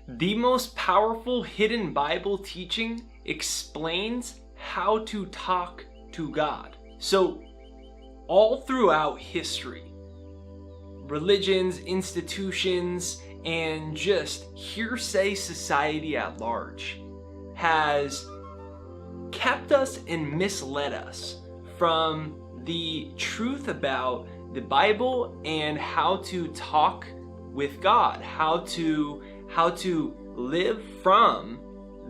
The most powerful hidden Bible teaching explains how to talk to God. So, all throughout history, religions, institutions, and just hearsay society at large has kept us and misled us from the truth about the Bible and how to talk with God, how to live from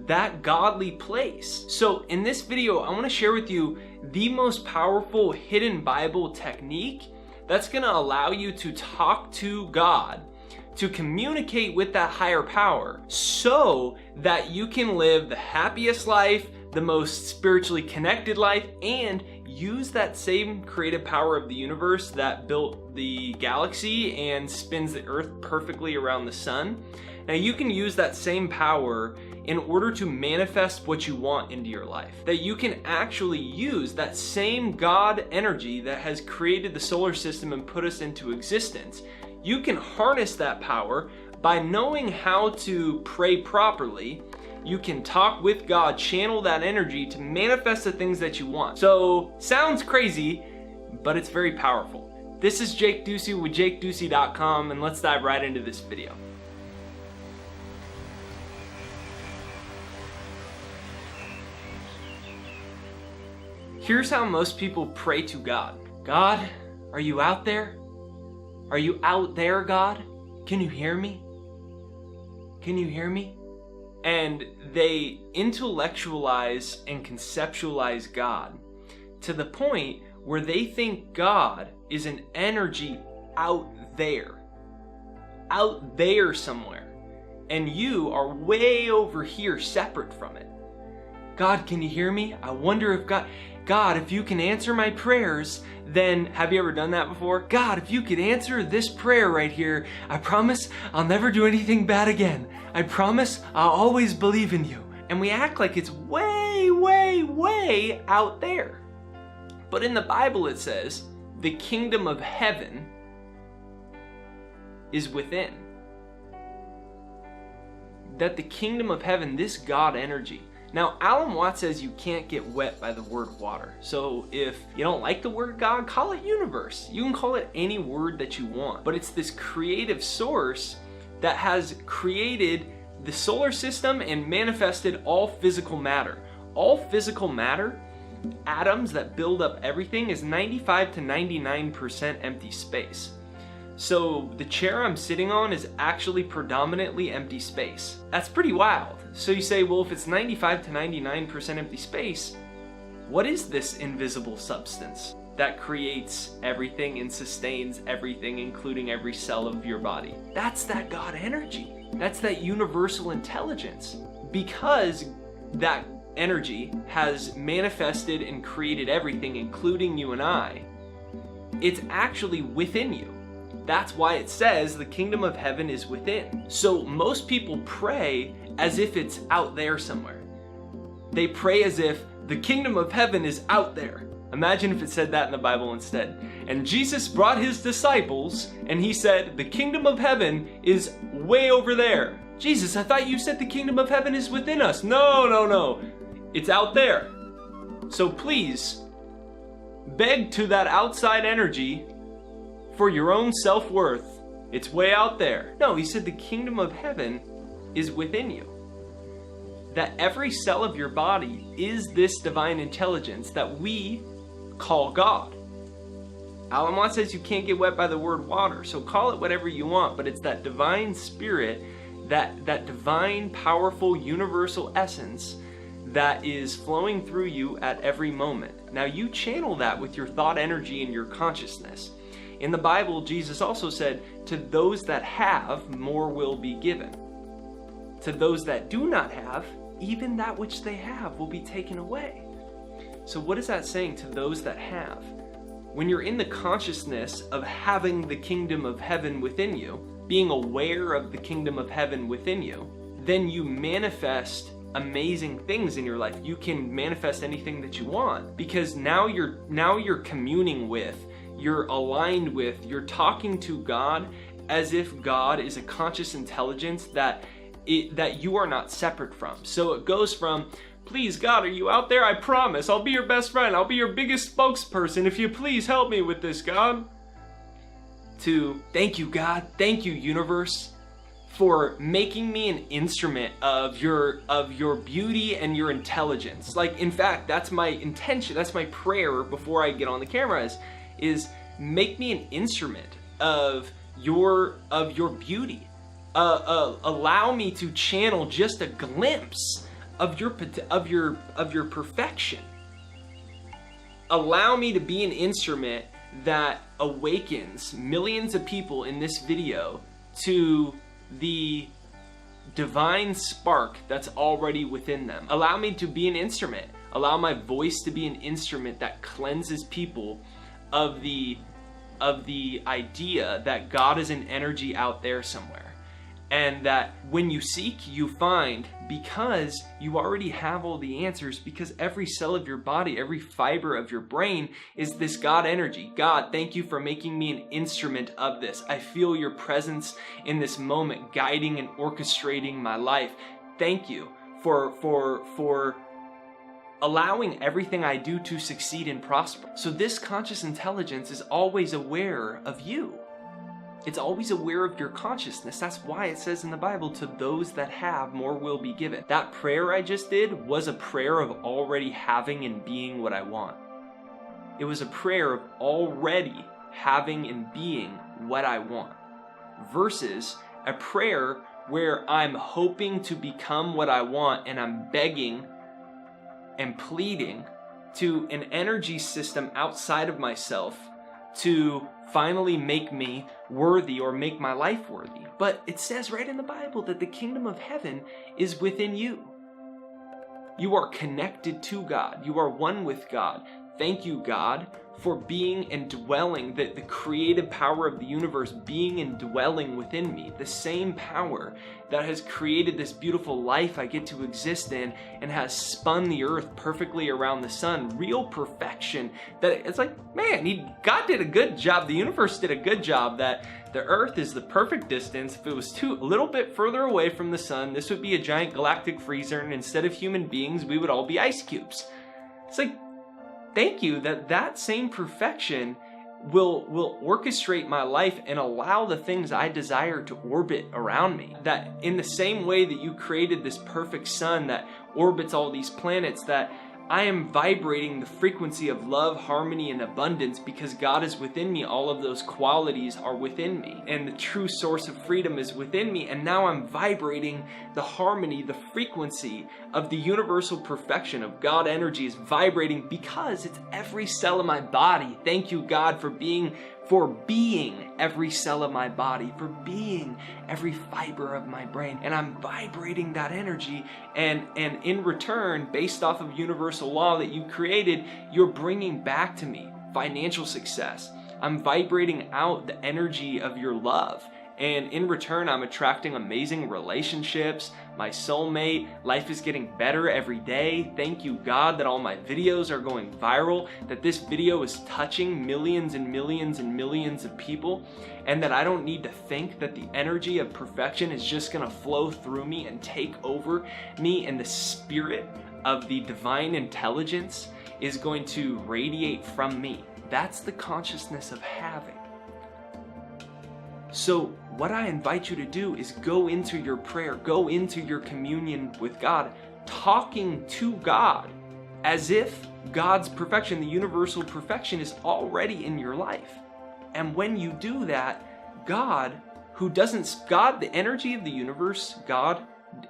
that godly place. So in this video, I want to share with you the most powerful hidden Bible technique that's going to allow you to talk to God, to communicate with that higher power, so that you can live the happiest life, the most spiritually connected life, and use that same creative power of the universe that built the galaxy and spins the earth perfectly around the sun. Now you can use that same power in order to manifest what you want into your life. That you can actually use that same God energy that has created the solar system and put us into existence. You can harness that power by knowing how to pray properly. You can talk with God, channel that energy to manifest the things that you want. So, sounds crazy, but it's very powerful. This is Jake Ducey with JakeDucey.com, and let's dive right into this video. Here's how most people pray to God. God, are you out there? Are you out there, God? Can you hear me? Can you hear me? And they intellectualize and conceptualize God to the point where they think God is an energy out there somewhere, and you are way over here separate from it. God, can you hear me? I wonder if God, if you can answer my prayers, then, have you ever done that before? God, if you could answer this prayer right here, I promise I'll never do anything bad again. I promise I'll always believe in you. And we act like it's way, way, way out there. But in the Bible it says, the kingdom of heaven is within. That the kingdom of heaven, this God energy. Now, Alan Watts says you can't get wet by the word water. So if you don't like the word God, call it universe. You can call it any word that you want. But it's this creative source that has created the solar system and manifested all physical matter. All physical matter, atoms that build up everything, is 95 to 99% empty space. So the chair I'm sitting on is actually predominantly empty space. That's pretty wild. So you say, well, if it's 95 to 99% empty space, what is this invisible substance that creates everything and sustains everything, including every cell of your body? That's that God energy. That's that universal intelligence. Because that energy has manifested and created everything, including you and I, it's actually within you. That's why it says the kingdom of heaven is within. So most people pray as if it's out there somewhere. They pray as if the kingdom of heaven is out there. Imagine if it said that in the Bible instead. And Jesus brought his disciples and he said, the kingdom of heaven is way over there. Jesus, I thought you said the kingdom of heaven is within us. No. It's out there. So please, beg to that outside energy for your own self-worth. It's way out there. No, he said the kingdom of heaven is within you. That every cell of your body is this divine intelligence that we call God. Alan Watts says you can't get wet by the word water, so call it whatever you want, but it's that divine spirit, that divine, powerful, universal essence that is flowing through you at every moment. Now you channel that with your thought energy and your consciousness. In the Bible, Jesus also said, to those that have, more will be given. To those that do not have, even that which they have will be taken away. So what is that saying? To those that have. When you're in the consciousness of having the kingdom of heaven within you, being aware of the kingdom of heaven within you, then you manifest amazing things in your life. You can manifest anything that you want, because now you're communing with, you're aligned with, you're talking to God as if God is a conscious intelligence that that you are not separate from. So it goes from, please God, are you out there? I promise, I'll be your best friend. I'll be your biggest spokesperson if you please help me with this, God. To, thank you, God. Thank you, universe, for making me an instrument of your beauty and your intelligence. Like, in fact, that's my intention. That's my prayer before I get on the camera is make me an instrument of your beauty. Allow me to channel just a glimpse of your perfection. Allow me to be an instrument that awakens millions of people in this video to the divine spark that's already within them. Allow me to be an instrument. Allow my voice to be an instrument that cleanses people of the idea that God is an energy out there somewhere. And that when you seek, you find, because you already have all the answers, because every cell of your body, every fiber of your brain is this God energy. God, thank you for making me an instrument of this. I feel your presence in this moment, guiding and orchestrating my life. Thank you for allowing everything I do to succeed and prosper. So this conscious intelligence is always aware of you. It's always aware of your consciousness. That's why it says in the Bible, to those that have, more will be given. That prayer I just did was a prayer of already having and being what I want. It was a prayer of already having and being what I want, versus a prayer where I'm hoping to become what I want and I'm begging and pleading to an energy system outside of myself to finally make me worthy or make my life worthy. But it says right in the Bible that the kingdom of heaven is within you. You are connected to God. You are one with God. Thank you, God, for being and dwelling, the creative power of the universe being and dwelling within me. The same power that has created this beautiful life I get to exist in and has spun the earth perfectly around the sun. Real perfection. That it's like, man, God did a good job. The universe did a good job that the earth is the perfect distance. If it was a little bit further away from the sun, this would be a giant galactic freezer, and instead of human beings, we would all be ice cubes. It's like, thank you that same perfection will orchestrate my life and allow the things I desire to orbit around me. That in the same way that you created this perfect sun that orbits all these planets, that I am vibrating the frequency of love, harmony, and abundance because God is within me. All of those qualities are within me, and the true source of freedom is within me. And now I'm vibrating the harmony, the frequency of the universal perfection of God energy is vibrating because it's every cell of my body. Thank you, God, for being every cell of my body, for being every fiber of my brain. And I'm vibrating that energy, and in return, based off of universal law that you created, you're bringing back to me financial success. I'm vibrating out the energy of your love, and in return, I'm attracting amazing relationships, my soulmate. Life is getting better every day. Thank you, God, that all my videos are going viral, that this video is touching millions and millions and millions of people, and that I don't need to think that the energy of perfection is just gonna flow through me and take over me, and the spirit of the divine intelligence is going to radiate from me. That's the consciousness of having. So what I invite you to do is go into your prayer, go into your communion with God, talking to God as if God's perfection, the universal perfection, is already in your life. And when you do that, God, the energy of the universe, God,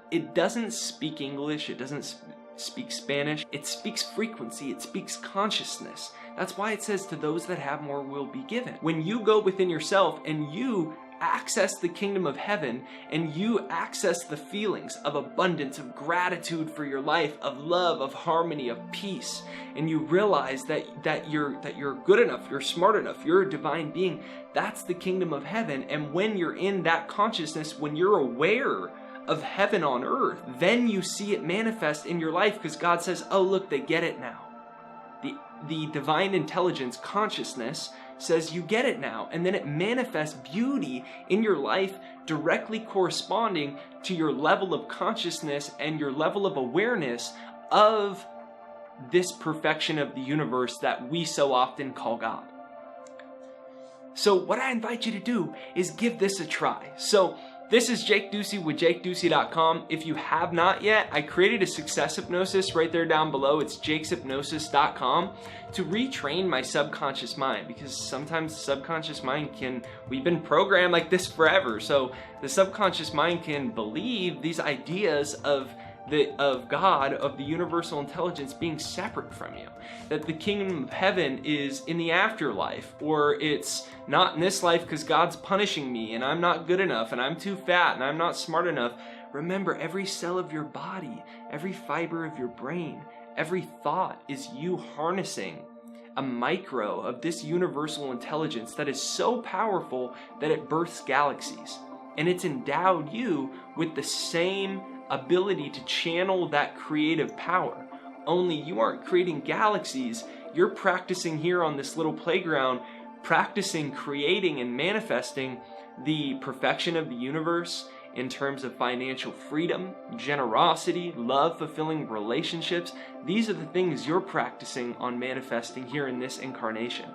it doesn't speak English, it doesn't speak Spanish, it speaks frequency, it speaks consciousness. That's why it says, to those that have, more will be given. When you go within yourself and you access the kingdom of heaven, and you access the feelings of abundance, of gratitude for your life, of love, of harmony, of peace, and you realize that you're good enough, you're smart enough, you're a divine being, that's the kingdom of heaven. And when you're in that consciousness, when you're aware of heaven on earth, then you see it manifest in your life, because God says, oh look, they get it now. The divine intelligence consciousness says you get it now, and then it manifests beauty in your life directly corresponding to your level of consciousness and your level of awareness of this perfection of the universe that we so often call God. So what I invite you to do is give this a try. So this is Jake Ducey with JakeDucey.com. If you have not yet, I created a success hypnosis right there down below. It's jakeshypnosis.com to retrain my subconscious mind, because sometimes the subconscious mind we've been programmed like this forever. So the subconscious mind can believe these ideas of God, of the universal intelligence being separate from you. That the kingdom of heaven is in the afterlife, or it's not in this life because God's punishing me and I'm not good enough and I'm too fat and I'm not smart enough. Remember, every cell of your body, every fiber of your brain, every thought is you harnessing a micro of this universal intelligence that is so powerful that it births galaxies. And it's endowed you with the same ability to channel that creative power. Only you aren't creating galaxies, you're practicing here on this little playground, practicing creating and manifesting the perfection of the universe in terms of financial freedom, generosity, love, fulfilling relationships. These are the things you're practicing on manifesting here in this incarnation.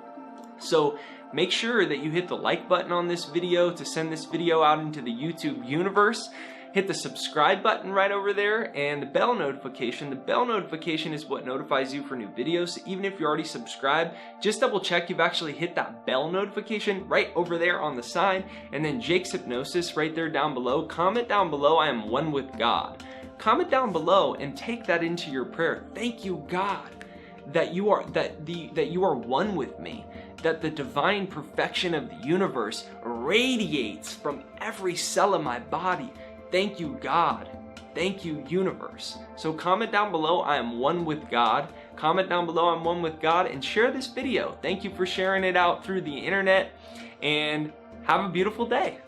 So make sure that you hit the like button on this video to send this video out into the YouTube universe. Hit the subscribe button right over there and the bell notification. The bell notification is what notifies you for new videos. So even if you're already subscribed, just double check you've actually hit that bell notification right over there on the side. And then Jake's Hypnosis right there down below. Comment down below, I am one with God. Comment down below and take that into your prayer. Thank you, God, that you are one with me. That the divine perfection of the universe radiates from every cell of my body. Thank you, God. Thank you, universe. So comment down below, I am one with God. Comment down below, I'm one with God, and share this video. Thank you for sharing it out through the internet, and have a beautiful day.